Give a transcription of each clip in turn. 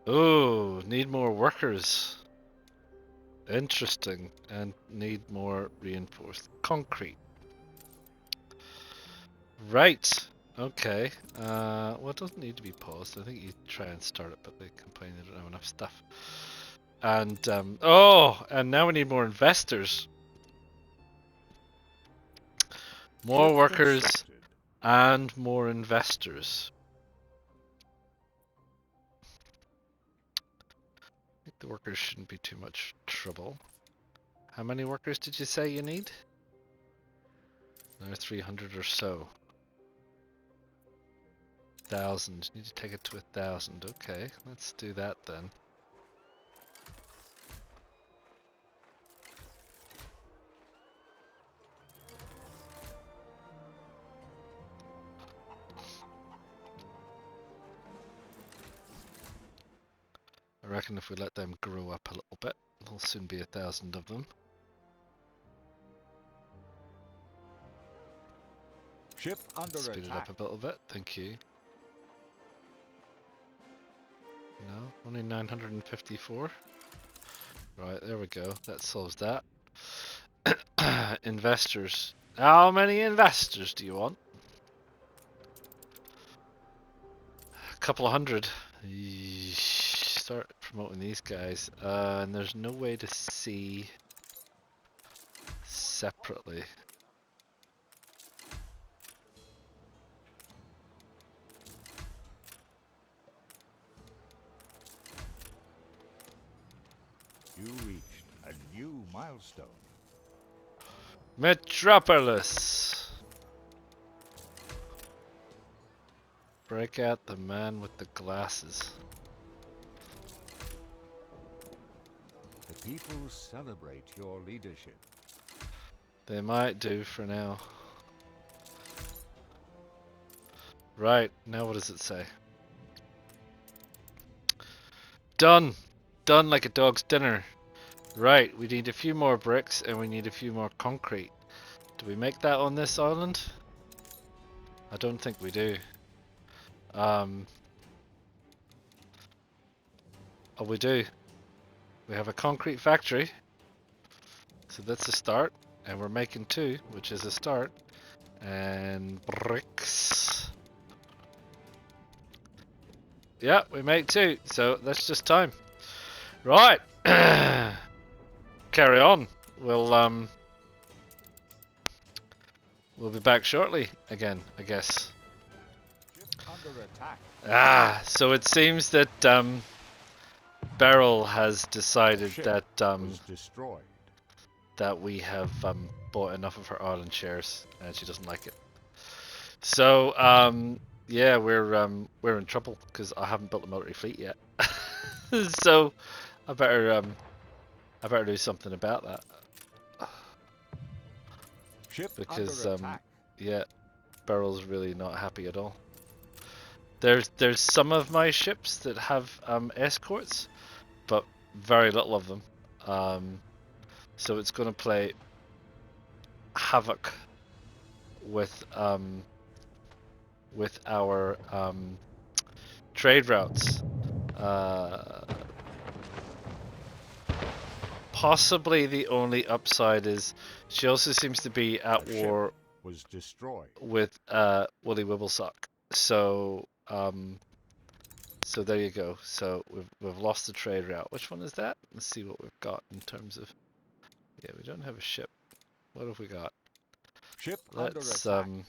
Oh, need more workers. Interesting. And need more reinforced concrete. Right. Okay. Well, it doesn't need to be paused. I think you try and start it, but they complain they don't have enough stuff. And and now we need more investors, more Ship workers, constructed. and more investors. I think the workers shouldn't be too much trouble. How many workers did you say you need? Another 300 or so. 1,000. Need to take it to 1,000. Okay, let's do that then. I reckon if we let them grow up a little bit, there'll soon be 1,000 of them. Ship under Speed it attack. up a little bit, thank you. No, only 954. Right, there we go. That solves that. Investors. How many investors do you want? A couple of hundred. Start promoting these guys. And there's no way to see separately. You reached a new milestone. Metropolis! Break out the man with the glasses. The people celebrate your leadership. They might do for now. Right, now what does it say? Done! Done like a dog's dinner. Right, we need a few more bricks and we need a few more concrete. Do we make that on this island? I don't think we do. Oh, we do. We have a concrete factory. So that's a start. And we're making 2, which is a start. And bricks. Yeah, we make 2. So that's just time. Right. Carry on. We'll be back shortly again, I guess. Ship under attack. So it seems that Beryl has decided Ship that was destroyed. that we have bought enough of her island shares, and she doesn't like it. So yeah, we're in trouble because I haven't built a military fleet yet. So I better do something about that Ship because under attack. yeah, Beryl's really not happy at all. There's some of my ships that have escorts, but very little of them. So it's going to play havoc with our trade routes. Possibly the only upside is she also seems to be at war Was destroyed. with Willy Wibblesock. So so there you go. So we've lost the trade route. Which one is that? Let's see what we've got in terms of. Yeah, we don't have a ship. What have we got? Ship Let's under attack.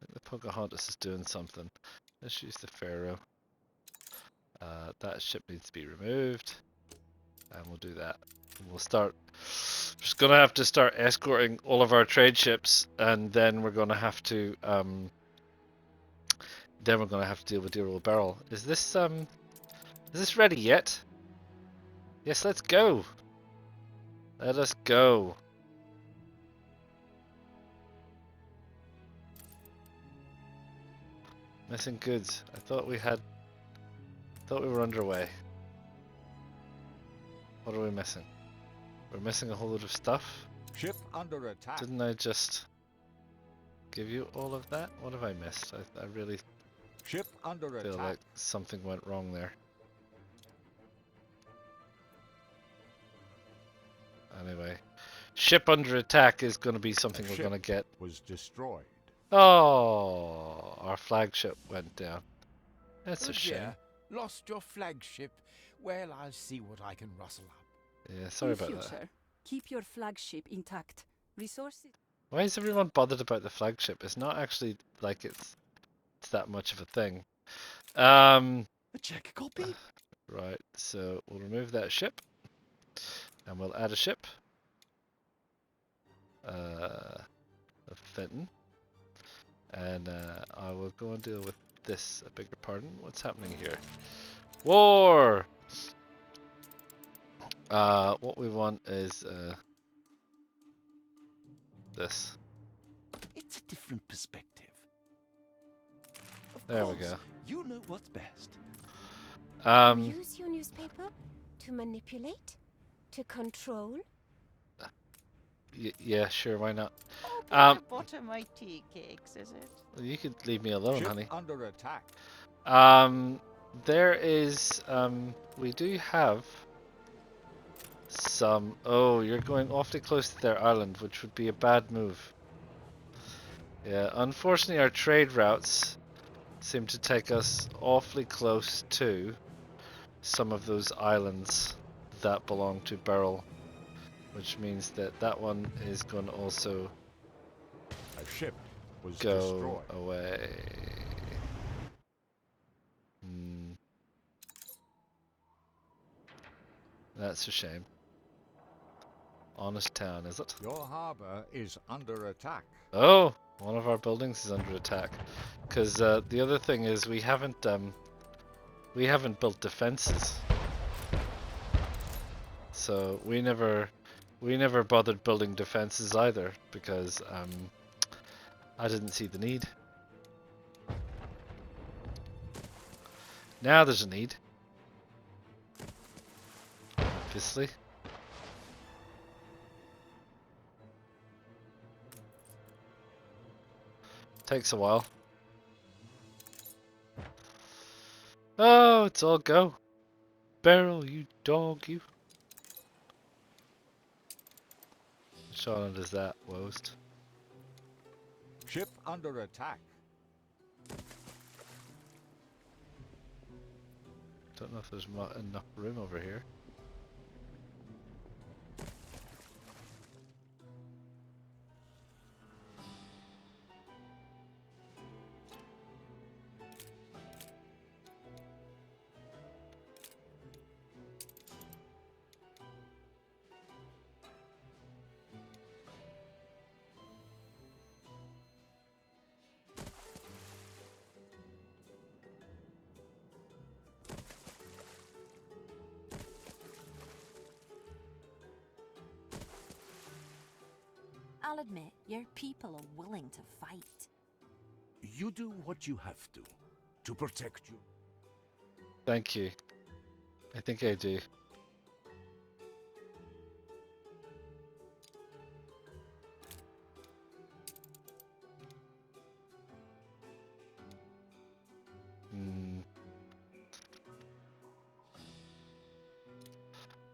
I think the Pocahontas is doing something. Let's use the Pharaoh. That ship needs to be removed, and we'll do that. We'll start. Just gonna have to start escorting all of our trade ships, and then we're gonna have to deal with dear old Beryl. Is this ready yet? Yes, let's go. Let us go. Missing goods. I thought we were underway. What are we missing? We're missing a whole lot of stuff. Ship under attack. Didn't I just give you all of that? What have I missed? I really Ship under I feel attack. like something went wrong there. Anyway, ship under attack is going to be something we're going to get. Was destroyed. Oh, our flagship went down. That's a shame. Dear, lost your flagship. Well, I'll see what I can rustle up. Yeah, sorry In about future, that. keep your flagship intact. Resources. Why is everyone bothered about the flagship? It's not actually like it's that much of a thing. Check a copy. Right, so we'll remove that ship. And we'll add a ship. Of Fenton. And I will go and deal with this. I beg your pardon. What's happening here? War! What we want is this. It's a different perspective. Of There we course, go. You know what's best. Use your newspaper to manipulate, to control. Yeah, sure, why not? Oh, better butter my tea cakes, is it? You could leave me alone, Ship honey. under attack. There is, we do have some. Oh, you're going awfully close to their island, which would be a bad move. Yeah, unfortunately, our trade routes seem to take us awfully close to some of those islands that belong to Beryl, which means that that one is going to also A ship was go destroyed. away. That's a shame. Honest town, is it? Your harbor is under attack. Oh, one of our buildings is under attack. Because the other thing is we haven't built defenses, so we never bothered building defenses either because I didn't see the need. Now there's a need, obviously. Takes a while. Oh, it's all go. Beryl, you dog, you. Which island is that, Wost? Ship under attack. Don't know if there's enough room over here. I'll admit, your people are willing to fight. You do what you have to protect you. Thank you. I think I do.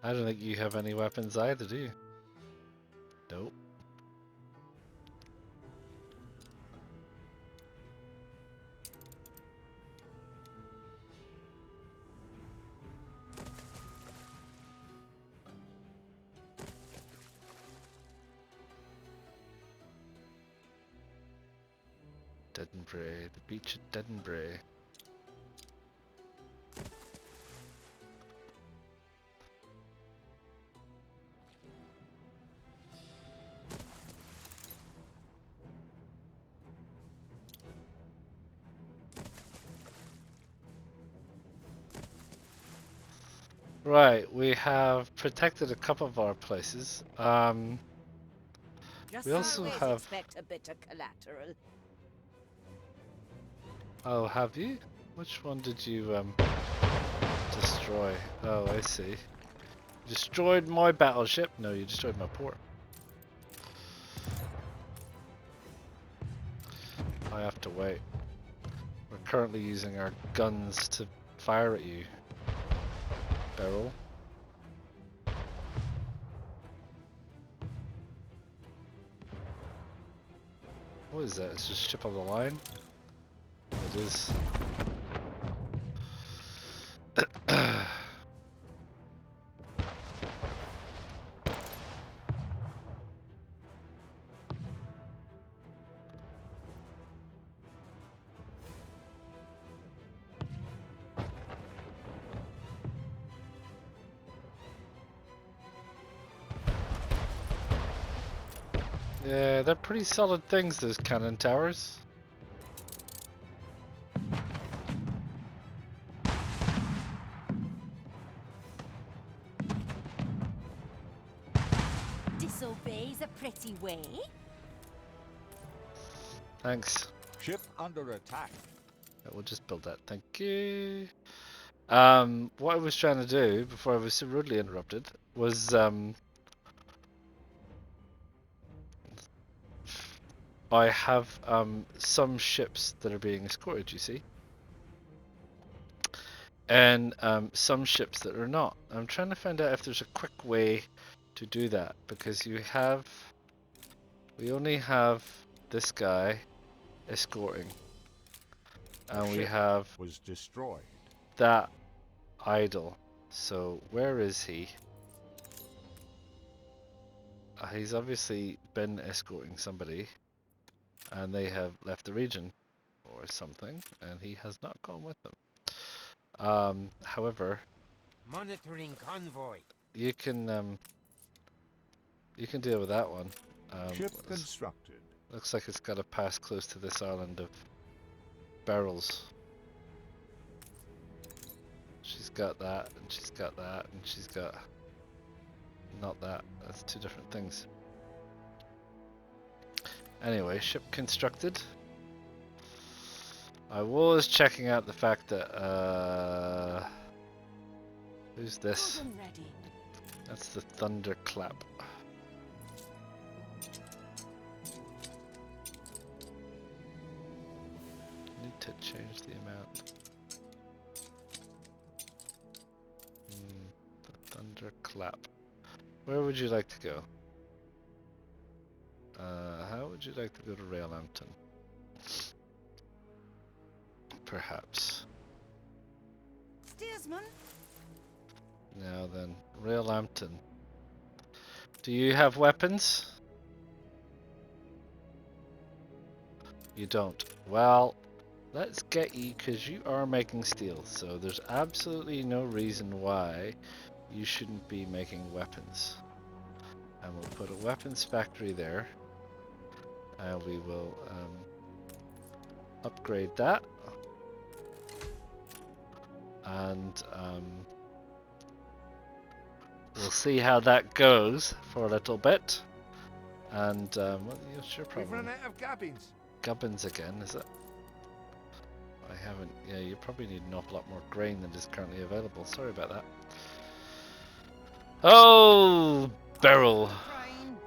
I don't think you have any weapons either, do you? Nope. Dedenbray, the beach at Dedenbray. Right, we have protected a couple of our places. Just We also always have- expect a bit of collateral. Oh, have you? Which one did you destroy? Oh, I see. You destroyed my battleship? No, you destroyed my port. I have to wait. We're currently using our guns to fire at you, Beryl. What is that? It's just ship on the line? It is. Yeah, they're pretty solid things, those cannon towers. Disobey's a pretty way. Thanks. Ship under attack. Yeah, we'll just build that. Thank you. What I was trying to do before I was so rudely interrupted was I have some ships that are being escorted, you see, and some ships that are not. I'm trying to find out if there's a quick way to do that, because we only have this guy escorting, and we Ship have was destroyed. that idle. So where is he? He's obviously been escorting somebody, and they have left the region or something, and he has not gone with them. However, Monitoring convoy. you can deal with that one. Ship constructed. Looks like it's got to pass close to this island of barrels. She's got that, and she's got that, and she's got not that. That's two different things. Anyway, ship constructed. I was checking out the fact that who's this? Good and ready. That's the thunderclap. Need to change the amount. The thunderclap. Where would you like to go? How would you like to go to Railhampton? Perhaps. Steersman. Now then, Railhampton. Do you have weapons? You don't. Well, let's get you, because you are making steel, so there's absolutely no reason why you shouldn't be making weapons. And we'll put a weapons factory there. And we will upgrade that. And we'll see how that goes for a little bit. And what's your We've run problem? out of cabins. Gubbins again, is it? I haven't. Yeah, you probably need an awful lot more grain than is currently available. Sorry about that. Oh, Beryl. Trying.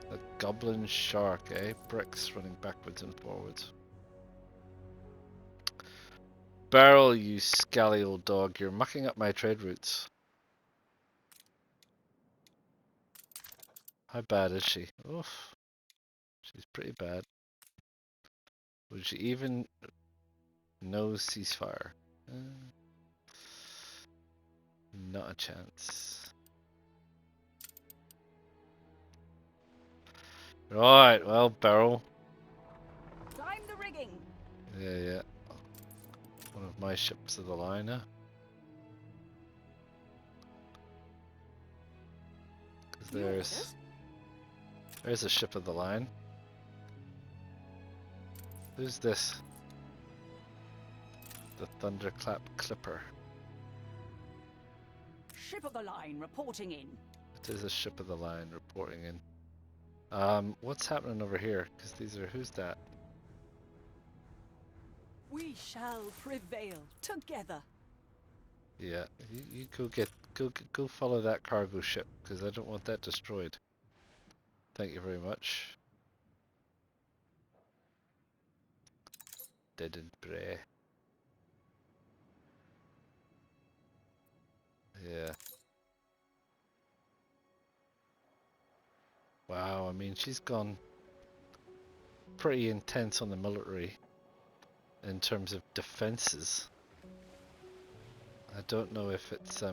The goblin shark, eh? Bricks running backwards and forwards. Beryl, you scally old dog, you're mucking up my trade routes. How bad is she? Oof. She's pretty bad. Would she even know ceasefire? Not a chance. Right, well, Beryl. Climb the rigging. Yeah. One of my ships of the line, huh? Because there's a ship of the line. Who's this? The Thunderclap Clipper. Ship of the line reporting in. It is a ship of the line reporting in. What's happening over here? Because these are, who's that? We shall prevail together. Yeah, you go follow that cargo ship, because I don't want that destroyed. Thank you very much. Inhabited Bray. Yeah. Wow, I mean, she's gone pretty intense on the military in terms of defenses. I don't know if it's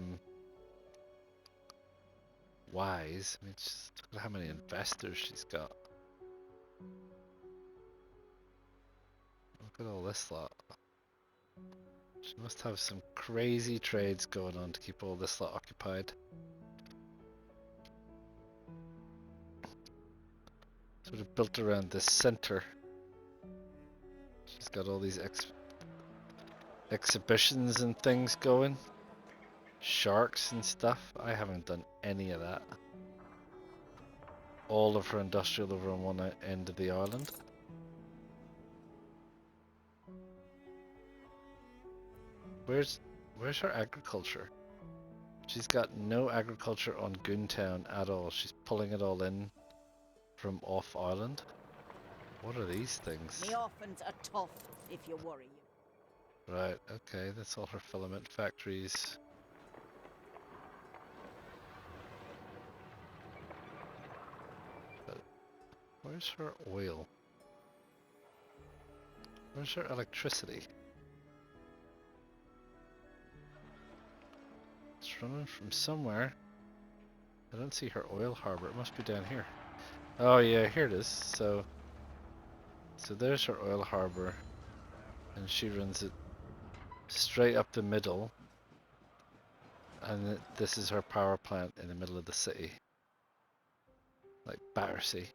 wise. I mean, just look at how many investors she's got. Look at all this lot. She must have some crazy trades going on to keep all this lot occupied. Sort of built around this center. She's got all these exhibitions and things going. Sharks and stuff. I haven't done any of that. All of her industrial over on one end of the island. Where's her agriculture? She's got no agriculture on Goontown at all. She's pulling it all in from off island. What are these things? The orphans are tough, if you worry. Right, okay, that's all her filament factories. But where's her oil? Where's her electricity? It's running from somewhere. I don't see her oil harbor. It must be down here. Oh yeah, here it is. So there's her oil harbor, and she runs it straight up the middle, and this is her power plant in the middle of the city, like Battersea.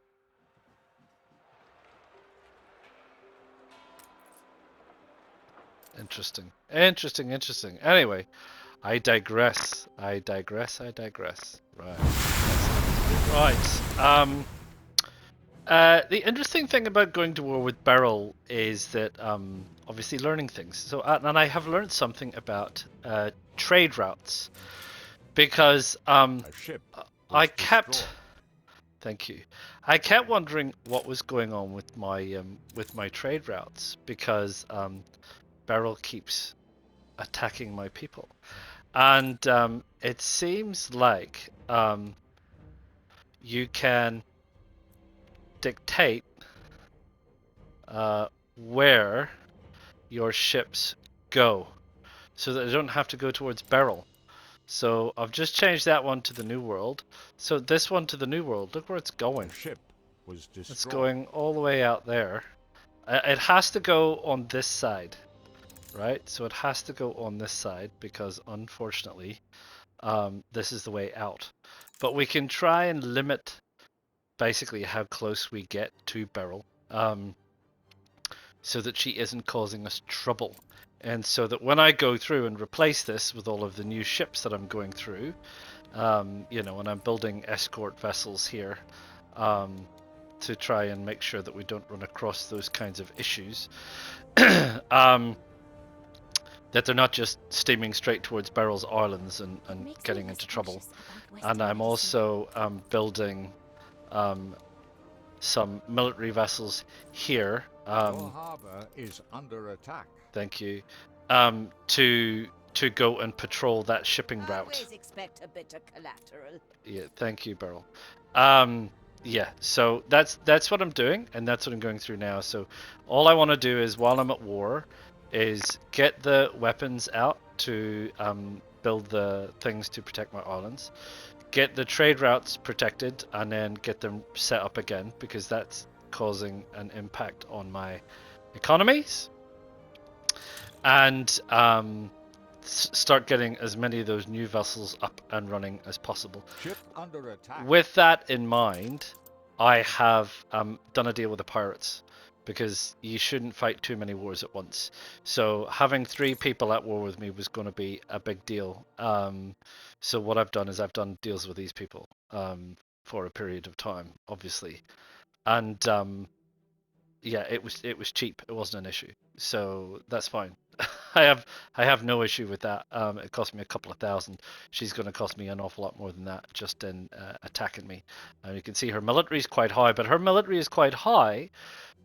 Interesting. Anyway, I digress. Right. The interesting thing about going to war with Beryl is that obviously learning things. So and I have learned something about trade routes, because A ship I was kept. destroyed. Thank you. I kept wondering what was going on with my trade routes, because Beryl keeps attacking my people, and it seems like you can dictate where your ships go, so that they don't have to go towards Beryl. So I've just changed that one to the New World. So this one to the New World, look where it's going. A ship was destroyed. It's going all the way out there. It has to go on this side, right? So it has to go on this side, because unfortunately, this is the way out. But we can try and limit basically how close we get to Beryl, so that she isn't causing us trouble. And so that when I go through and replace this with all of the new ships that I'm going through, you know, and I'm building escort vessels here, to try and make sure that we don't run across those kinds of issues, that they're not just steaming straight towards Beryl's Islands and getting into trouble. And I'm also building some military vessels here. Your harbor is under attack. Thank you. To go and patrol that shipping route. Always expect a bit of collateral. Yeah, thank you, Beryl. Yeah, so that's what I'm doing, and that's what I'm going through now. So all I want to do is, while I'm at war, is get the weapons out to build the things to protect my islands, get the trade routes protected, and then get them set up again, because that's causing an impact on my economies, and start getting as many of those new vessels up and running as possible. Ship under attack. With that in mind, I have done a deal with the pirates, because you shouldn't fight too many wars at once. So having 3 people at war with me was going to be a big deal. So what I've done is I've done deals with these people for a period of time, obviously, and yeah, it was cheap. It wasn't an issue, so that's fine. I have no issue with that. It cost me a couple of thousand. She's going to cost me an awful lot more than that just in attacking me. And you can see her military is quite high, but her military is quite high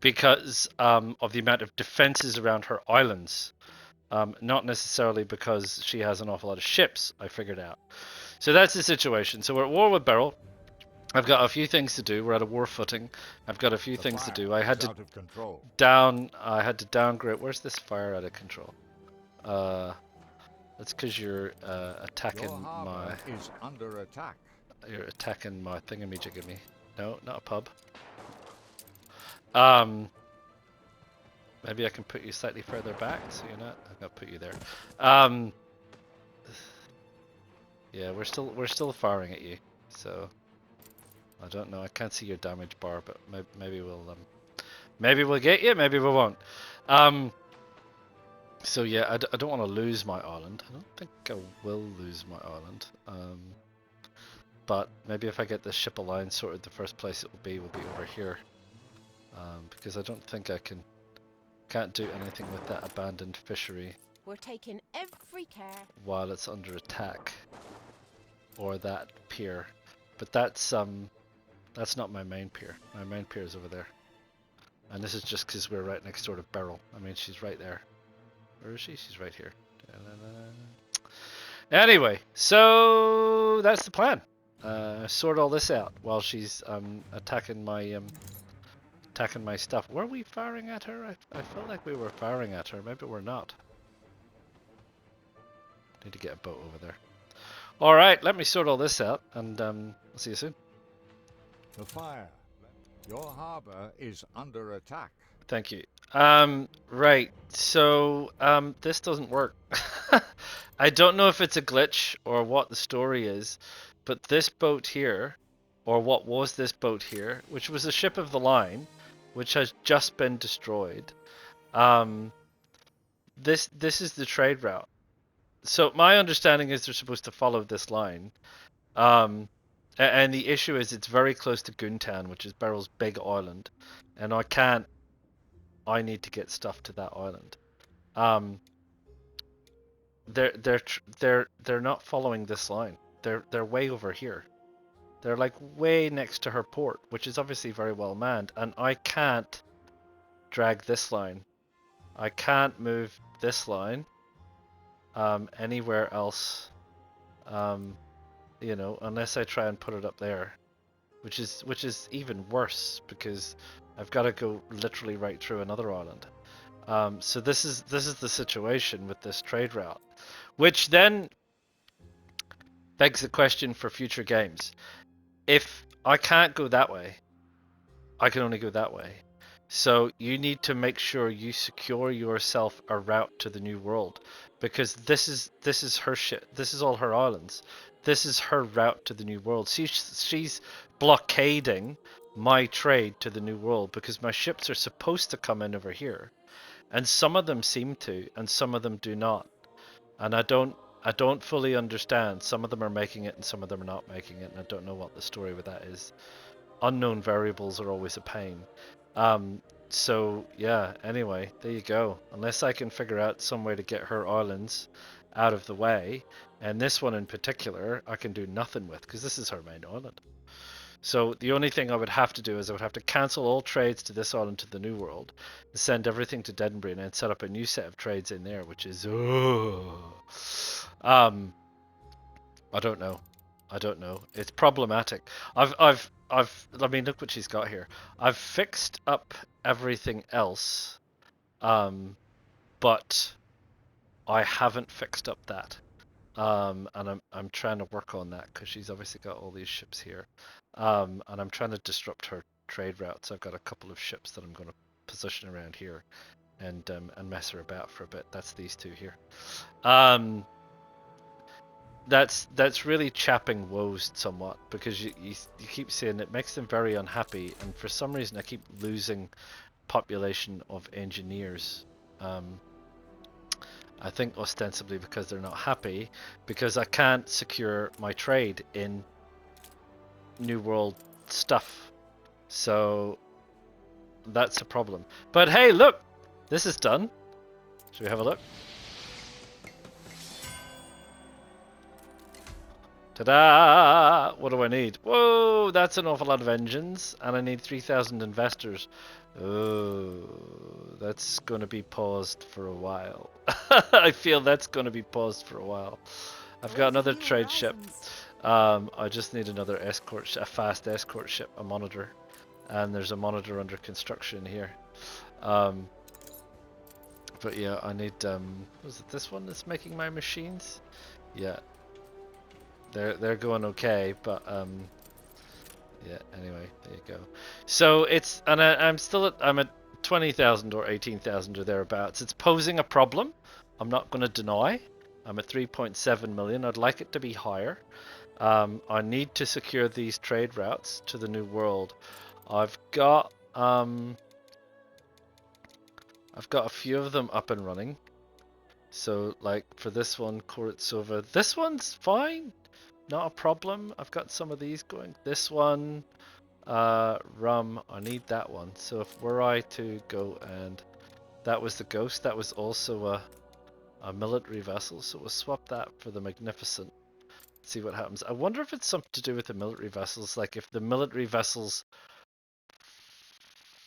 because of the amount of defenses around her islands. Not necessarily because she has an awful lot of ships, I figured out. So that's the situation. So we're at war with Beryl. I've got a few things to do. We're at a war footing. I've got a few things to do. I had to out of control. downgrade. Where's this fire out of control? That's because you're attacking Your harbor is under attack. You're attacking my thingamajigamy. No, not a pub. Maybe I can put you slightly further back, so you're not. I'm gonna put you there. Yeah, we're still firing at you. So I don't know. I can't see your damage bar, but maybe we'll get you. Maybe we won't. So yeah, I don't want to lose my island. I don't think I will lose my island. But maybe if I get the ship alliance sorted, the first place it will be over here. Because I don't think I can't do anything with that abandoned fishery We're taking every care. while it's under attack, or that pier. But that's not my main pier. My main pier is over there, and this is just because we're right next door to Beryl. I mean, she's right there. Where is she? She's right here. Anyway, so that's the plan. Sort all this out while she's attacking my stuff. Were we firing at her? I felt like we were firing at her. Maybe we're not. Need to get a boat over there. All right, let me sort all this out, and I'll see you soon. The fire. Your harbor is under attack. Thank you. Right. So this doesn't work. I don't know if it's a glitch or what the story is, but this boat here, or what was this boat here, which was a ship of the line, which has just been destroyed. This is the trade route. So my understanding is they're supposed to follow this line. And the issue is it's very close to Goontown, which is Beryl's big island, and I need to get stuff to that island. They're not following this line. They're way over here. They're like way next to her port, which is obviously very well manned, and I can't drag this line. I can't move this line anywhere else, you know, unless I try and put it up there, which is even worse because I've got to go literally right through another island. So this is the situation with this trade route, which then begs the question for future games. If I can't go that way, I can only go that way. So you need to make sure you secure yourself a route to the new world, because this is her shit. This is all her islands. This is her route to the new world. She's blockading my trade to the new world because my ships are supposed to come in over here, and some of them seem to, and some of them do not. And I don't fully understand. Some of them are making it and some of them are not making it, and I don't know what the story with that is. Unknown variables are always a pain. So yeah, anyway, there you go. Unless I can figure out some way to get her islands out of the way, and this one in particular I can do nothing with because this is her main island. So the only thing I would have to do is I would have to cancel all trades to this island to the New World, send everything to Denbury, and then set up a new set of trades in there, which is I don't know. It's problematic. I mean, look what she's got here. I've fixed up everything else, but I haven't fixed up that. And I'm trying to work on that because she's obviously got all these ships here. And I'm trying to disrupt her trade routes. I've got a couple of ships that I'm going to position around here and mess her about for a bit. That's these two here. That's really chapping woes somewhat, because you keep saying it makes them very unhappy, and for some reason I keep losing population of engineers. I think ostensibly because they're not happy because I can't secure my trade in New World stuff. So that's a problem. But hey, look, this is done. Should we have a look? Ta-da! What do I need? Whoa, that's an awful lot of engines, and I need 3,000 investors. Oh, that's going to be paused for a while. I feel that's going to be paused for a while. I've got another trade ship. I just need another escort, a fast escort ship, a monitor, and there's a monitor under construction here. But yeah, I need. Was it this one that's making my machines? Yeah, they're going okay, but yeah. Anyway, there you go. So it's, and I'm at 20,000 or 18,000 or thereabouts. It's posing a problem. I'm not going to deny. I'm at 3.7 million. I'd like it to be higher. I need to secure these trade routes to the new world. I've got a few of them up and running. So like for this one, Koritsova, this one's fine, not a problem. I've got some of these going. This one, Rum, I need that one. So if were I to go, and that was the Ghost, that was also a military vessel. So we'll swap that for the Magnificent. See what happens. I wonder if it's something to do with the military vessels, like if the military vessels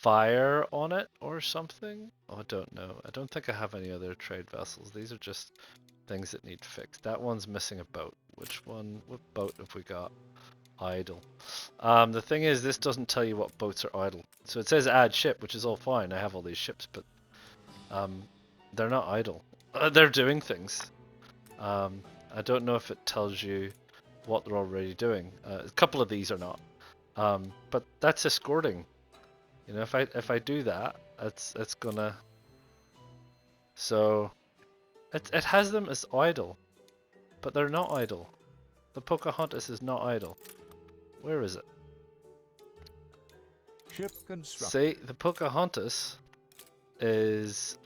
fire on it or something. Oh, I don't know. I don't think I have any other trade vessels. These are just things that need fixed. That one's missing a boat. Which one? What boat have we got idle? The thing is, this doesn't tell you what boats are idle. So it says add ship, which is all fine. I have all these ships, but they're not idle. They're doing things. I don't know if it tells you what they're already doing. A couple of these are not. But that's escorting. You know, if I do that, it's gonna. So it has them as idle, but they're not idle. The Pocahontas is not idle. Where is it? Ship construction. See, the Pocahontas is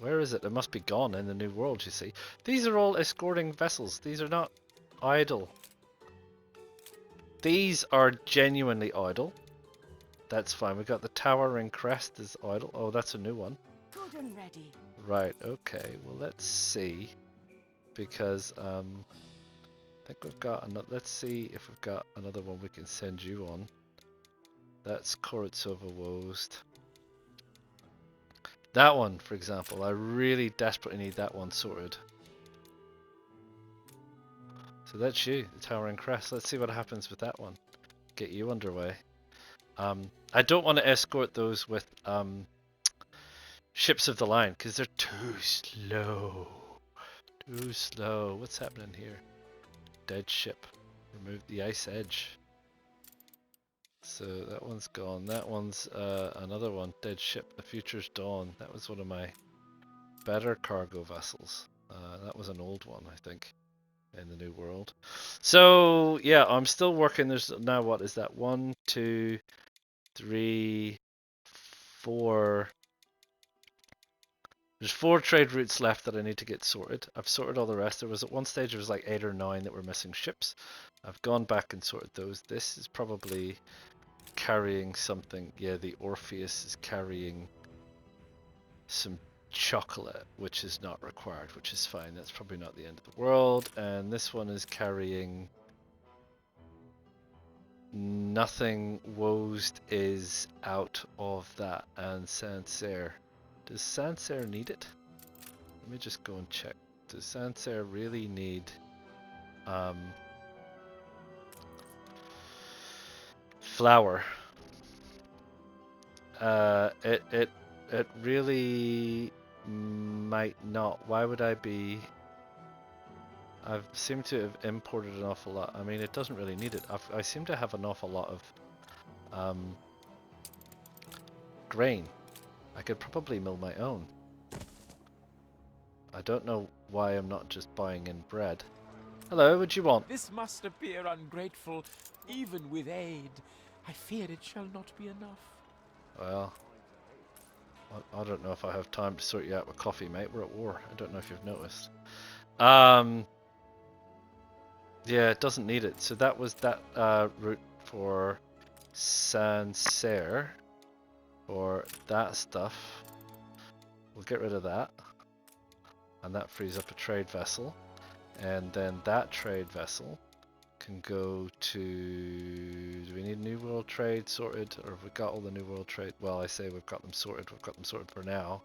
where is it? It must be gone in the new world, you see. These are all escorting vessels. These are not idle. These are genuinely idle. That's fine. We got the Towering Crest is idle. Oh, that's a new one. Good and ready. Right, okay. Well, let's see. Because I think we've got another. Let's see if we've got another one we can send you on. That's Koritsova Wost. That one, for example, I really desperately need that one sorted. So that's you, the Towering Crest. Let's see what happens with that one. Get you underway. I don't want to escort those with ships of the line because they're too slow. Too slow. What's happening here? Dead ship. Remove the ice edge. So that one's gone. That one's another one. Dead ship. The Future's Dawn. That was one of my better cargo vessels. That was an old one, I think, in the new world. So yeah, I'm still working. There's now, what is that? 1, 2, 3, 4. There's 4 trade routes left that I need to get sorted. I've sorted all the rest. There was at one stage there was like 8 or 9 that were missing ships. I've gone back and sorted those. This is probably carrying something. Yeah, the Orpheus is carrying some chocolate, which is not required, which is fine. That's probably not the end of the world. And this one is carrying nothing. Wost is out of that. And Sancerre. Does Sancerre need it? Let me just go and check. Does Sancerre really need flour? It really might not. Why would I be? I seem to have imported an awful lot. I mean, it doesn't really need it. I seem to have an awful lot of grain. I could probably mill my own. I don't know why I'm not just buying in bread. Hello, what do you want? This must appear ungrateful, even with aid. I fear it shall not be enough. Well, I don't know if I have time to sort you out with coffee, mate. We're at war. I don't know if you've noticed. Yeah, it doesn't need it. So that was that route for Sancerre. For that stuff. We'll get rid of that. And that frees up a trade vessel. And then that trade vessel can go to... Do we need New World trade sorted? Or have we got all the New World trade? Well, I say we've got them sorted. We've got them sorted for now.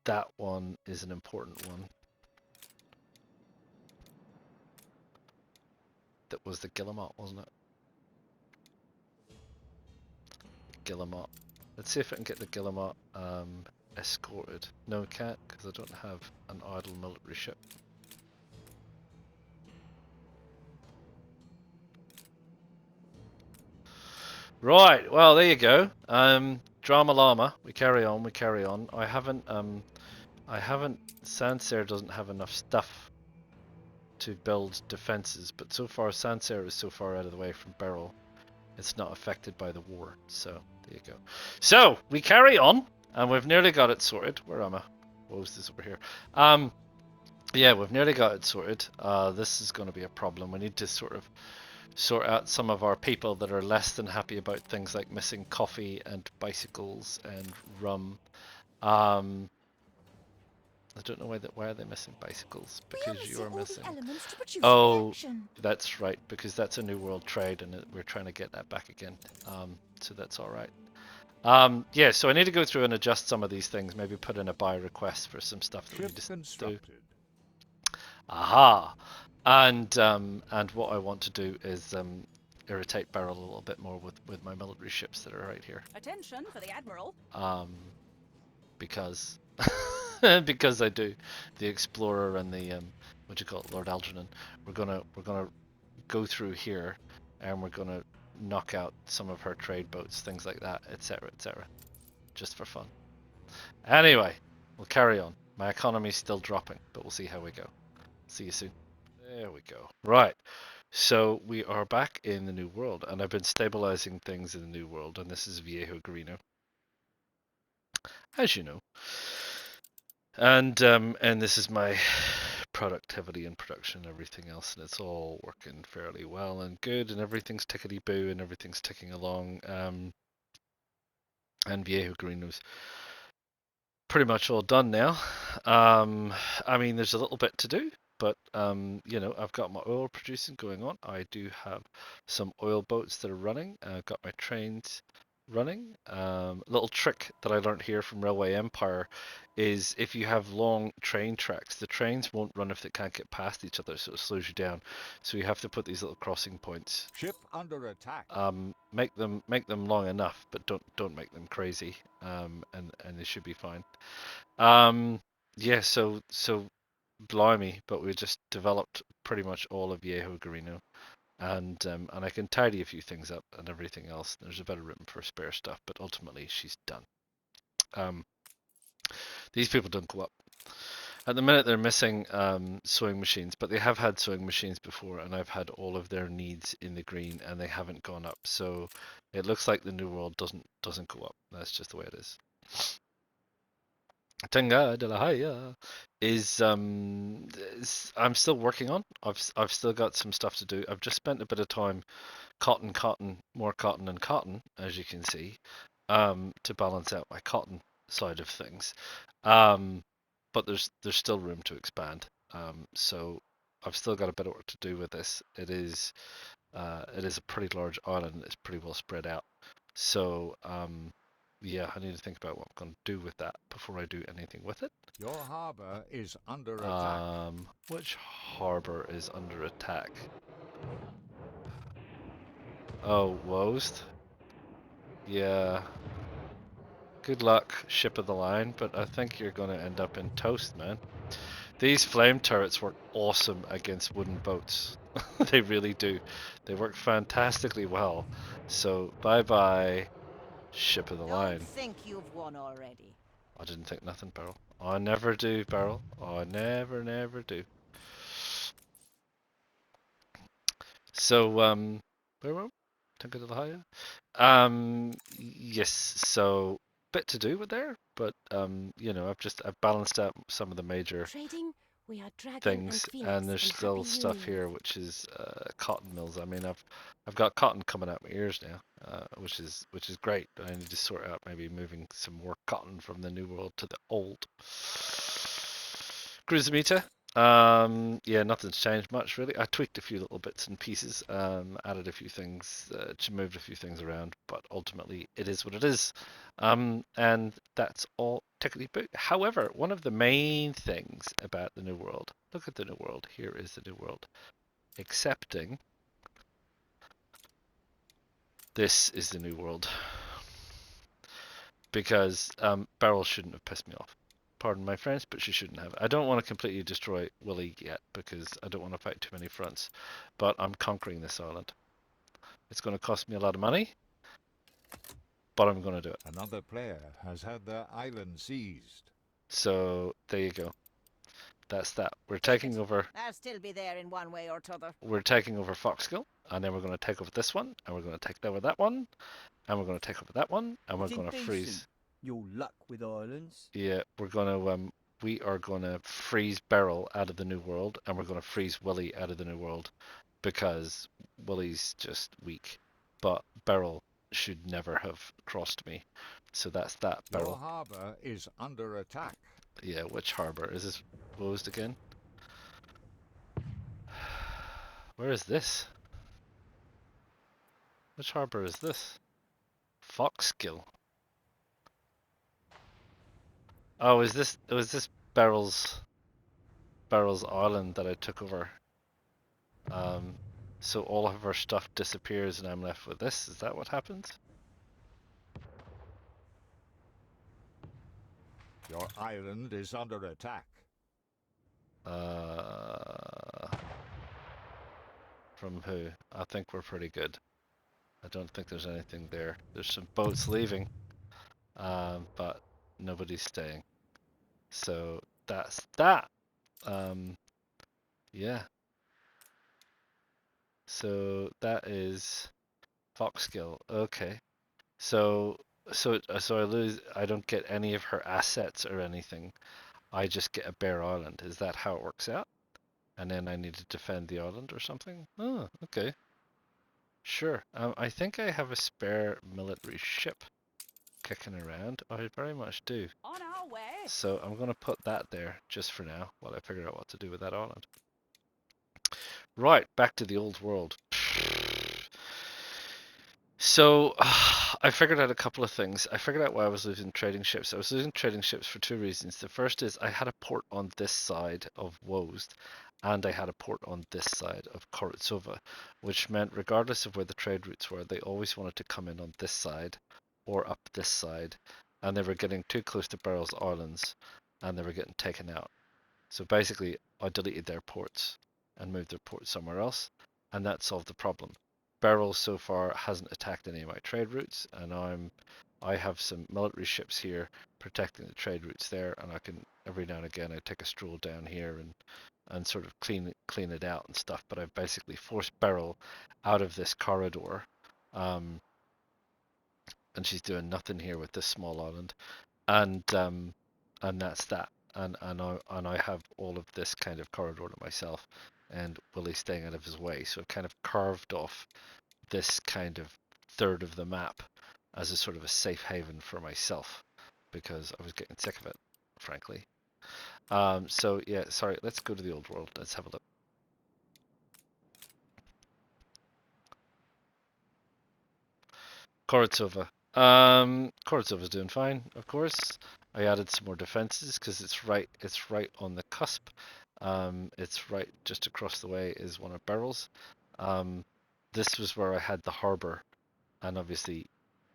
That one is an important one. That was the Guillemot, wasn't it? Guillemot. Let's see if I can get the Guillemot escorted. No, we can't because I don't have an idle military ship. Right, well there you go. Drama Llama. We carry on. We carry on. I haven't. Sancerre doesn't have enough stuff to build defenses, but so far Sancerre is so far out of the way from Beryl, it's not affected by the war. So there you go. So we carry on, and we've nearly got it sorted. Where am I? What was this over here? Yeah, we've nearly got it sorted. This is going to be a problem. We need to sort out some of our people that are less than happy about things like missing coffee and bicycles and rum. I don't know why are they missing bicycles? Because you're missing. Oh, that's right. Because that's a New World trade, and we're trying to get that back again. So that's all right. Yeah. So I need to go through and adjust some of these things. Maybe put in a buy request for some stuff that we need to do. Aha. And what I want to do is irritate Beryl a little bit more with my military ships that are right here. Attention for the Admiral. Because because I do. The Explorer and the what do you call it, Lord Algernon. We're gonna go through here, and we're gonna knock out some of her trade boats, things like that, etc., etc. Just for fun. Anyway, we'll carry on. My economy's still dropping, but we'll see how we go. See you soon. There we go. Right. So we are back in the New World, and I've been stabilizing things in the New World, and this is Viejo Garino, as you know. And this is my productivity and production and everything else, and it's all working fairly well and good, and everything's tickety boo and everything's ticking along. And Viejo Garino's pretty much all done now. I mean, there's a little bit to do, but you know, I've got my oil producing going on. I do have some oil boats that are running. I've got my trains running. Little trick that I learned here from Railway Empire is if you have long train tracks, the trains won't run if they can't get past each other, so it slows you down. So you have to put these little crossing points. Ship under attack. Make them long enough, but don't make them crazy. And they should be fine. Yeah, so blimey, but we just developed pretty much all of Viejo Garino. And I can tidy a few things up and everything else. There's a bit of room for spare stuff, but ultimately she's done. These people don't go up. At the minute they're missing sewing machines, but they have had sewing machines before, and I've had all of their needs in the green, and they haven't gone up. So it looks like the New World doesn't go up. That's just the way it is. Tenga de la Haya is I'm still working on. I've still got some stuff to do. I've just spent a bit of time more cotton and cotton, as you can see, to balance out my cotton side of things. But there's still room to expand. So I've still got a bit of work to do with this. It is a pretty large island. It's pretty well spread out. So yeah, I need to think about what I'm going to do with that before I do anything with it. Your harbor is under attack. Which harbor is under attack? Oh, Wost? Yeah. Good luck, ship of the line, but I think you're going to end up in toast, man. These flame turrets work awesome against wooden boats. They really do. They work fantastically well. So, bye-bye, ship of the line. Don't think you've won already. I didn't think nothing, Beryl. I never do, Beryl. I never do. So, where were we? Tinker to the higher. Yes. So, bit to do with there, but you know, I've balanced out some of the major. Trading We are dragon things, and phoenix and there's in still happy stuff union. here which is cotton mills. I mean, I've got cotton coming out my ears now, which is great. But I need to sort out maybe moving some more cotton from the new world to the old. Cruisamita. Yeah, nothing's changed much really. I tweaked a few little bits and pieces, added a few things, moved a few things around, but ultimately it is what it is. And that's all technically boot. However, one of the main things about the new world, look at the new world. Here is the new world. Excepting this is the new world. Because Beryl shouldn't have pissed me off. Pardon my French, but she shouldn't have. I don't want to completely destroy Willie yet because I don't want to fight too many fronts. But I'm conquering this island. It's going to cost me a lot of money, but I'm going to do it. Another player has had their island seized. So there you go. That's that. We're Take taking it. over. I'll still be there in one way or t'other. We're taking over Foxgill, and then we're going to take over this one, and we're going to take over that one, and we're going to take over that one, and we're It's going to indecent. freeze. Your luck with islands. Yeah, we are going to freeze Beryl out of the new world, and we're going to freeze Willie out of the new world because Willie's just weak. But Beryl should never have crossed me. So that's that, Your Beryl. harbor is under attack. Yeah, which harbor? Is this closed again? Where is this? Which harbor is this? Foxgill. Oh, was this Beryl's island that I took over? So all of our stuff disappears and I'm left with this. Is that what happens? Your island is under attack. From who? I think we're pretty good. I don't think there's anything there. There's some boats leaving, but nobody's staying. So that's that. Yeah. So that is Foxgill. Okay. So I lose. I don't get any of her assets or anything. I just get a bare island. Is that how it works out? And then I need to defend the island or something? Oh, okay. Sure. I think I have a spare military ship kicking around. I very much do. On our way. So I'm going to put that there just for now while I figure out what to do with that island. Right, back to the old world. So I figured out a couple of things. I figured out why I was losing trading ships. I was losing trading ships for two reasons. The first is I had a port on this side of Wost, and I had a port on this side of Koritsova, which meant regardless of where the trade routes were, they always wanted to come in on this side or up this side, and they were getting too close to Beryl's Islands, and they were getting taken out. So basically, I deleted their ports and moved their ports somewhere else, and that solved the problem. Beryl so far hasn't attacked any of my trade routes, and I have some military ships here protecting the trade routes there, and I can every now and again I take a stroll down here and sort of clean it out and stuff. But I've basically forced Beryl out of this corridor, and she's doing nothing here with this small island, and that's that. And I have all of this kind of corridor to myself, and Willie's staying out of his way. So I've kind of carved off this kind of third of the map as a sort of a safe haven for myself because I was getting sick of it, frankly. So yeah, sorry, let's go to the old world. Let's have a look. Koritsova. Koritsova's doing fine, of course. I added some more defenses because it's right on the cusp. It's right just across the way is one of Beryl's. This was where I had the harbor, and obviously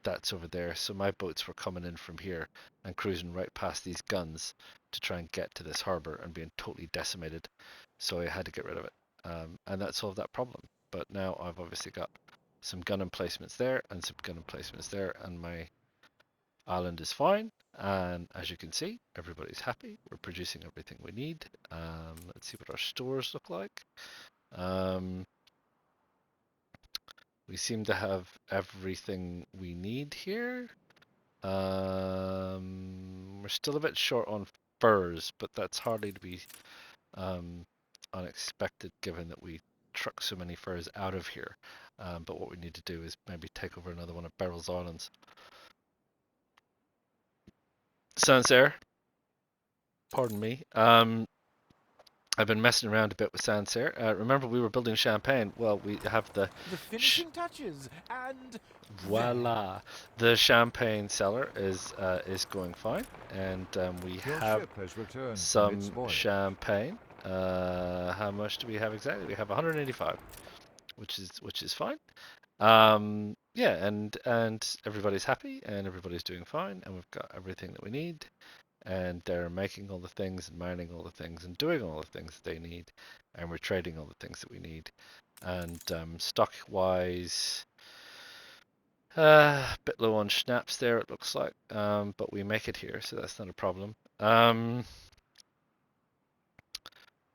that's over there. So my boats were coming in from here and cruising right past these guns to try and get to this harbor and being totally decimated. So I had to get rid of it, and that solved that problem. But now I've obviously got some gun emplacements there and some gun emplacements there, and my island is fine. And as you can see, everybody's happy. We're producing everything we need. Let's see what our stores look like. We seem to have everything we need here. We're still a bit short on furs, but that's hardly to be unexpected given that we truck so many furs out of here. But what we need to do is maybe take over another one of Beryl's Islands. Sancerre, pardon me. I've been messing around a bit with Sancerre. Remember we were building champagne? Well, we have the The finishing touches, and voila. The champagne cellar is going fine, and we Your have ship has returned from its some voyage. champagne. How much do we have exactly? We have 185, which is fine. Yeah, and everybody's happy, and everybody's doing fine, and we've got everything that we need, and they're making all the things and mining all the things and doing all the things that they need, and we're trading all the things that we need, and stock wise. Bit low on schnapps there, it looks like, but we make it here, so that's not a problem.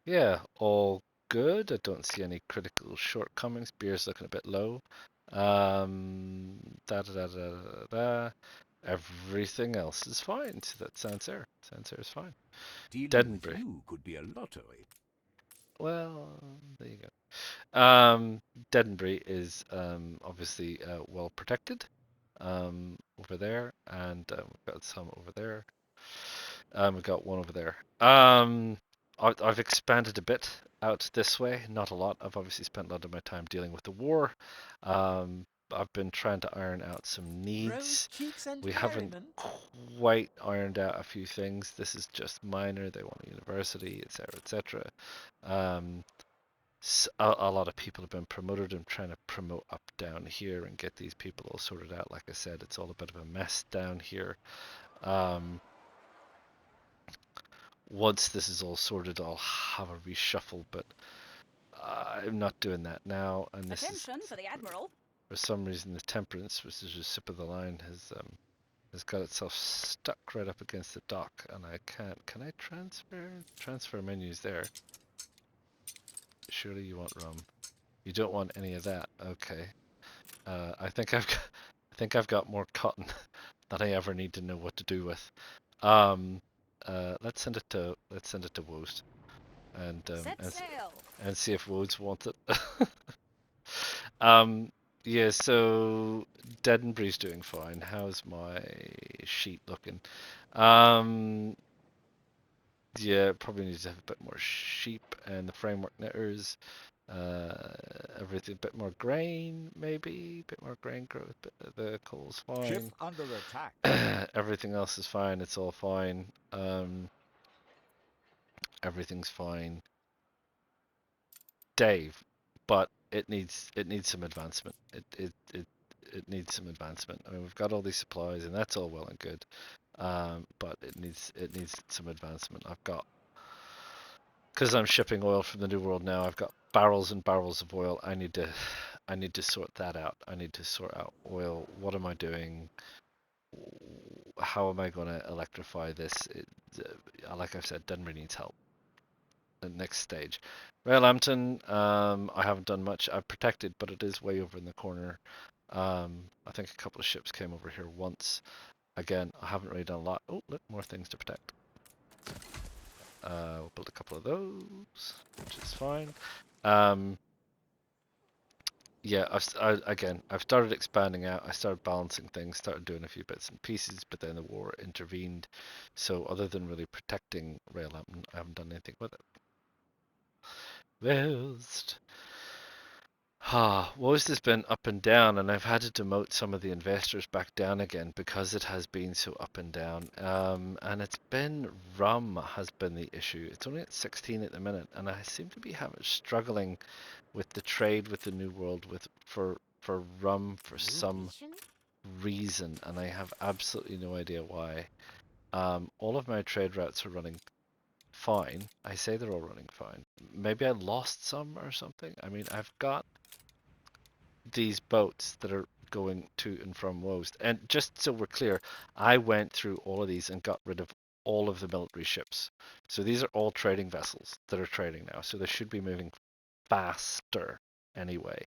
Yeah, all good. I don't see any critical shortcomings. Beer's looking a bit low. Da da da da da da. Everything else is fine. So that Sancerre. Sancerre is fine. Dealing with Dedenbury. you could be a lottery. Well, there you go. Dedenbury is obviously well protected over there, and we've got some over there. We've got one over there. I've expanded a bit out this way, not a lot. I've obviously spent a lot of my time dealing with the war. I've been trying to iron out some rose needs. cheeks and We haven't merriment. quite ironed out a few things. This is just minor. They want a university, etc., etc. A lot of people have been promoted. I'm trying to promote up down here and get these people all sorted out. Like I said, it's all a bit of a mess down here. Once this is all sorted, I'll have a reshuffle, but I'm not doing that now. And this is, Attention for the Admiral. for some reason, the Temperance, which is just sip of the line, has got itself stuck right up against the dock, and I can't. Can I transfer? Transfer menus there. Surely you want rum. You don't want any of that. Okay. I think I've got more cotton than I ever need to know what to do with. Let's send it to Wost and Set sail. and see if Wodes wants it. Yeah, so Dedenbury's doing fine. How's my sheet looking? Yeah, probably need to have a bit more sheep and the framework knitters. Everything, a bit more grain, maybe, a bit more grain growth, but the coal's Ship fine. under attack. Everything else is fine, it's all fine. Everything's fine. Dave, but it needs some advancement. It needs some advancement. I mean, we've got all these supplies, and that's all well and good. But it needs some advancement. I've got, because I'm shipping oil from the New World now. I've got barrels and barrels of oil. I need to sort that out. I need to sort out oil. What am I doing? How am I going to electrify this? Like I've said, Denver needs help. The next stage. Railhampton, I haven't done much. I've protected, but it is way over in the corner. I think a couple of ships came over here once. Again, I haven't really done a lot. Oh, look, more things to protect. We'll build a couple of those, which is fine. Yeah, I've started expanding out. I started balancing things, started doing a few bits and pieces, but then the war intervened. So other than really protecting Railhampton, I haven't done anything with it. West. Wost has been up and down, and I've had to demote some of the investors back down again because it has been so up and down. And it's been rum has been the issue. It's only at 16 at the minute, and I seem to be struggling with the trade with the New World for rum for some reason, and I have absolutely no idea why. All of my trade routes are running fine. I say they're all running fine. Maybe I lost some or something. I mean, I've got these boats that are going to and from Wost. And just so we're clear, I went through all of these and got rid of all of the military ships. So these are all trading vessels that are trading now. So they should be moving faster anyway.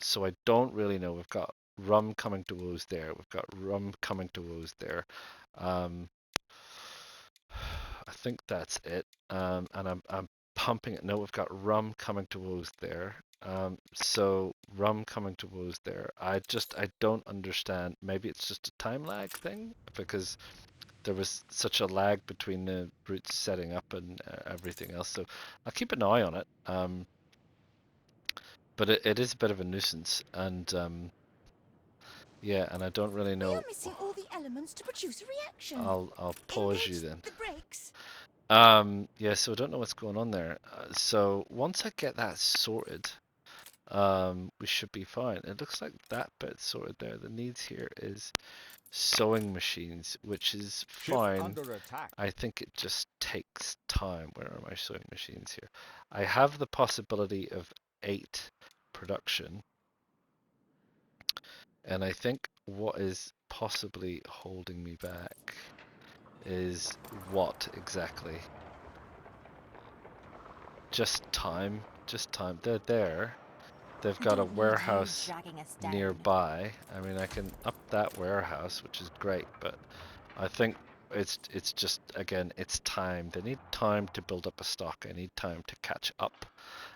So I don't really know. We've got rum coming to Wost there. We've got rum coming to Wost there. I think that's it. And I'm pumping it. No, we've got rum coming to woes there. So rum coming to woes there. I don't understand. Maybe it's just a time lag thing because there was such a lag between the routes setting up and everything else. So I'll keep an eye on it. But it is a bit of a nuisance, and yeah, and I don't really We know. are missing all the elements to produce a reaction. I'll pause you Engage then. the brakes. Yeah, so I don't know what's going on there. So once I get that sorted, we should be fine. It looks like that bit's sorted there. The needs here is sewing machines, which is Ship fine. under attack. I think it just takes time. Where are my sewing machines here? I have the possibility of 8 production, and I think what is possibly holding me back is what exactly? Just time. Just time. They're there. They've got a Don't need you warehouse dragging us down. nearby. I mean, I can up that warehouse, which is great, but I think it's just, again, it's time. They need time to build up a stock. I need time to catch up.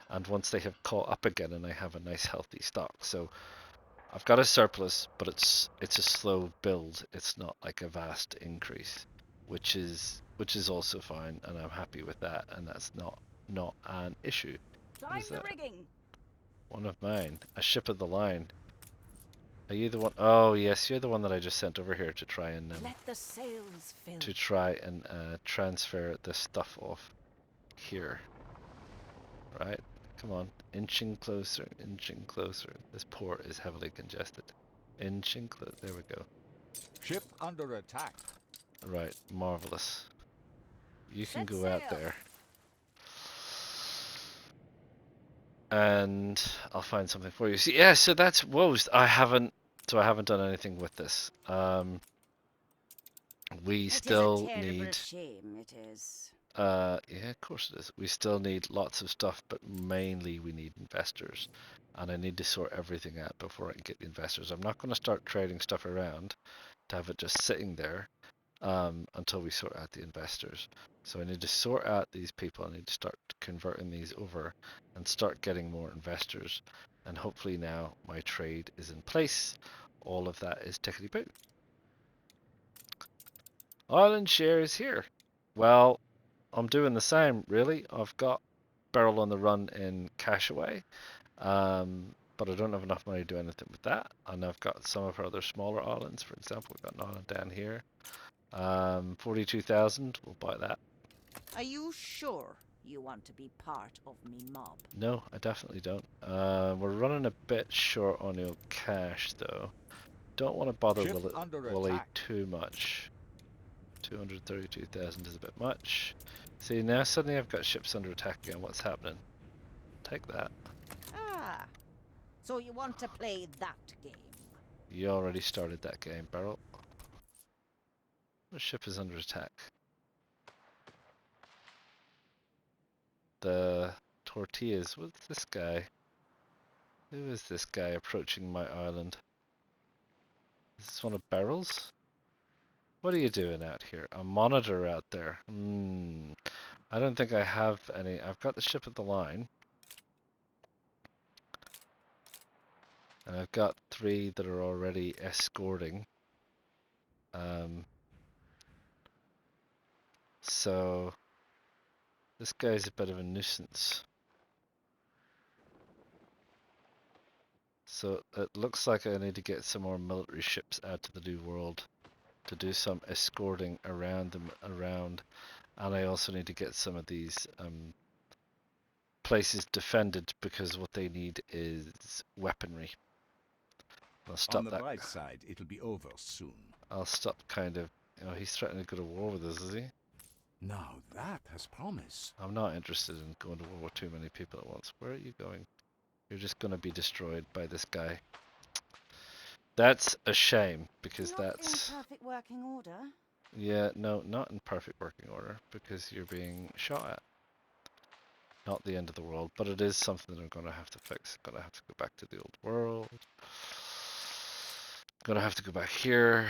And once they have caught up again and I have a nice healthy stock. So I've got a surplus, but it's a slow build. It's not like a vast increase, which is also fine, and I'm happy with that, and that's not an issue. What is that? rigging. One of mine. A ship of the line. Are you the one? Oh yes, you're the one that I just sent over here to try and Let the sails fill. transfer the stuff off here. Right? Come on, inching closer, inching closer. This port is heavily congested. Inching close. There we go. Ship under attack. Right, marvelous. You can Set go out sail. there. And I'll find something for you. See, yeah, so that's woes. I haven't done anything with this. We still need shame, it is. yeah, of course it is. We still need lots of stuff, but mainly we need investors. And I need to sort everything out before I can get the investors. I'm not going to start trading stuff around to have it just sitting there until we sort out the investors. So I need to sort out these people. I need to start converting these over and start getting more investors. And hopefully now my trade is in place. All of that is tickety-boo. Island share is here. Well, I'm doing the same, really. I've got Beryl on the run in Cashaway, but I don't have enough money to do anything with that. And I've got some of her other smaller islands. For example, we've got an island down here. 42,000. We'll buy that. Are you sure you want to be part of me mob? No, I definitely don't. We're running a bit short on your cash, though. Don't want to bother Ship under Willie attack. too much. 232,000 is a bit much. See, now suddenly I've got ships under attack again. What's happening? Take that. Ah, so you want to play that game? You already started that game, Beryl. The ship is under attack. The tortillas. What's this guy? Who is this guy approaching my island? Is this one of Beryl's? What are you doing out here? A monitor out there. I don't think I have any. I've got the ship of the line. And I've got 3 that are already escorting. So this guy's a bit of a nuisance. So it looks like I need to get some more military ships out to the New World to do some escorting around them and I also need to get some of these places defended because what they need is weaponry. I'll stop On the that. bright side, it'll be over soon. I'll stop kind of, he's threatening to go to war with us, is he? Now that has promise. I'm not interested in going to war with too many people at once. Where are you going? You're just going to be destroyed by this guy. That's a shame because Not that's... in perfect working order. Yeah, no, not in perfect working order because you're being shot at. Not the end of the world, but it is something that I'm going to have to fix. I'm going to have to go back to the old world. I'm going to have to go back here.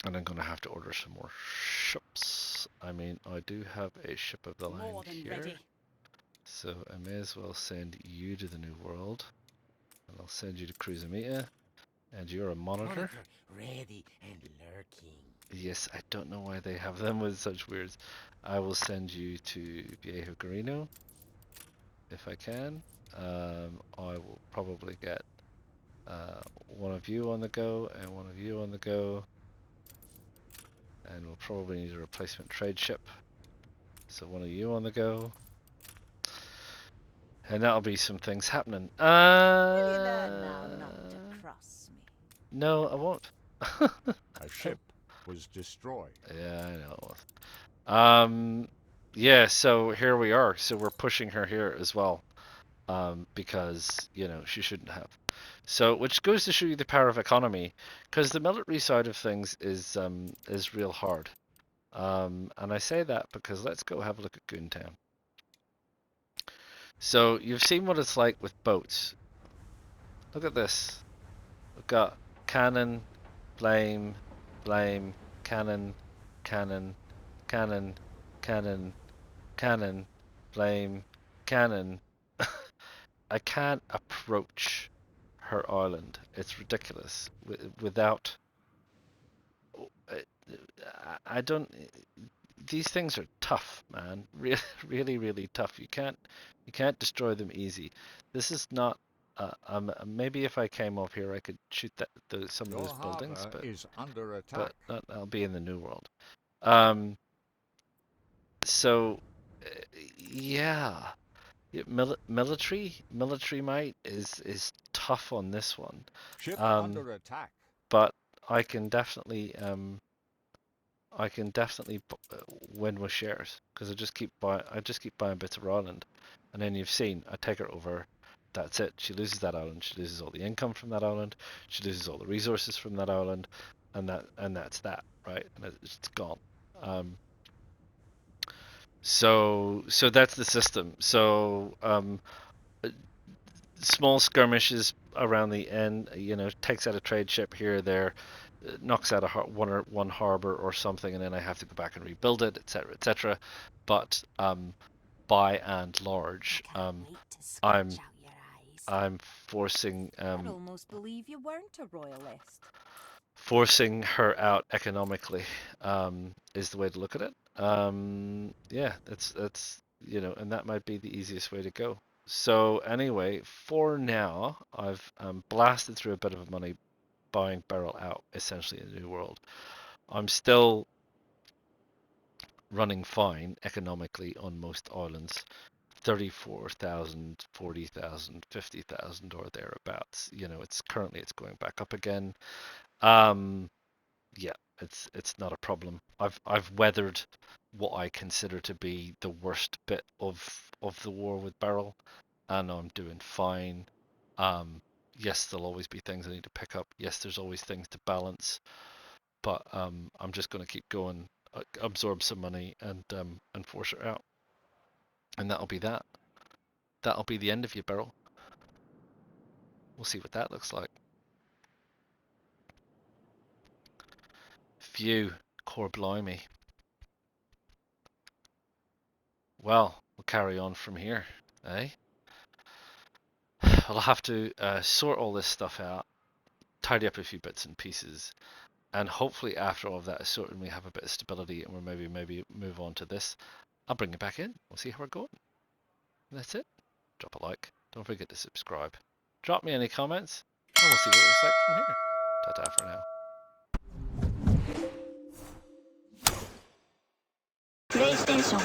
And I'm going to have to order some more ships. else, I mean, I do have a ship of the line More than here. ready. So I may as well send you to the New World. And I'll send you to Cruzamita. And you're a monitor. Monitor ready and lurking. Yes, I don't know why they have them with such weirds. I will send you to Viejo Garino if I can. I will probably get one of you on the go and one of you on the go. And we'll probably need a replacement trade ship. So one of you on the go. And that'll be some things happening. Will you learn now not to cross me? No, I won't. A ship was destroyed. Yeah, I know. Yeah, so here we are. So we're pushing her here as well. Because, you know, she shouldn't have. So, which goes to show you the power of economy, because the military side of things is real hard. And I say that because let's go have a look at Goontown. So you've seen what it's like with boats. Look at this. We've got cannon, blame, cannon, cannon, cannon, cannon, cannon, blame, cannon. I can't approach her island. It's ridiculous. Without, I don't. These things are tough, man. Really, really, really tough. You can't destroy them easy. This is not. Maybe if I came up here, I could shoot some of Your those buildings, harbor but is under attack. I'll be in the New World. So, yeah. Military might is tough on this one. Ship under attack. But I can definitely win with shares because I just keep buying bits of her island, and then you've seen I take her over. That's it. She loses that island. She loses all the income from that island. She loses all the resources from that island, and that's that, right? And it's gone. So that's the system. So small skirmishes around the end, you know, takes out a trade ship here or there, knocks out one harbor or something, and then I have to go back and rebuild it, etc., etc. But by and large, I'm forcing I'd almost believe you weren't a royalist. forcing her out economically is the way to look at it. Yeah, it's you know, and that might be the easiest way to go. So anyway, for now, I've blasted through a bit of money buying Beryl out, essentially in the New World. I'm still running fine economically on most islands. 34,000, 40,000, 50,000 or thereabouts. You know, it's going back up again. Yeah, it's not a problem. I've weathered what I consider to be the worst bit of the war with Beryl, and I'm doing fine. Yes, there'll always be things I need to pick up. Yes, there's always things to balance, but I'm just going to keep going, absorb some money, and force her out, and that'll be that. That'll be the end of you, Beryl. We'll see what that looks like. Phew, core blimey. Well, we'll carry on from here, eh? I'll have to sort all this stuff out, tidy up a few bits and pieces, and hopefully after all of that is sorted and we have a bit of stability and we'll maybe move on to this, I'll bring it back in. We'll see how we're going. And that's it. Drop a like. Don't forget to subscribe. Drop me any comments, and we'll see what it looks like from here. Ta-ta for now. PlayStation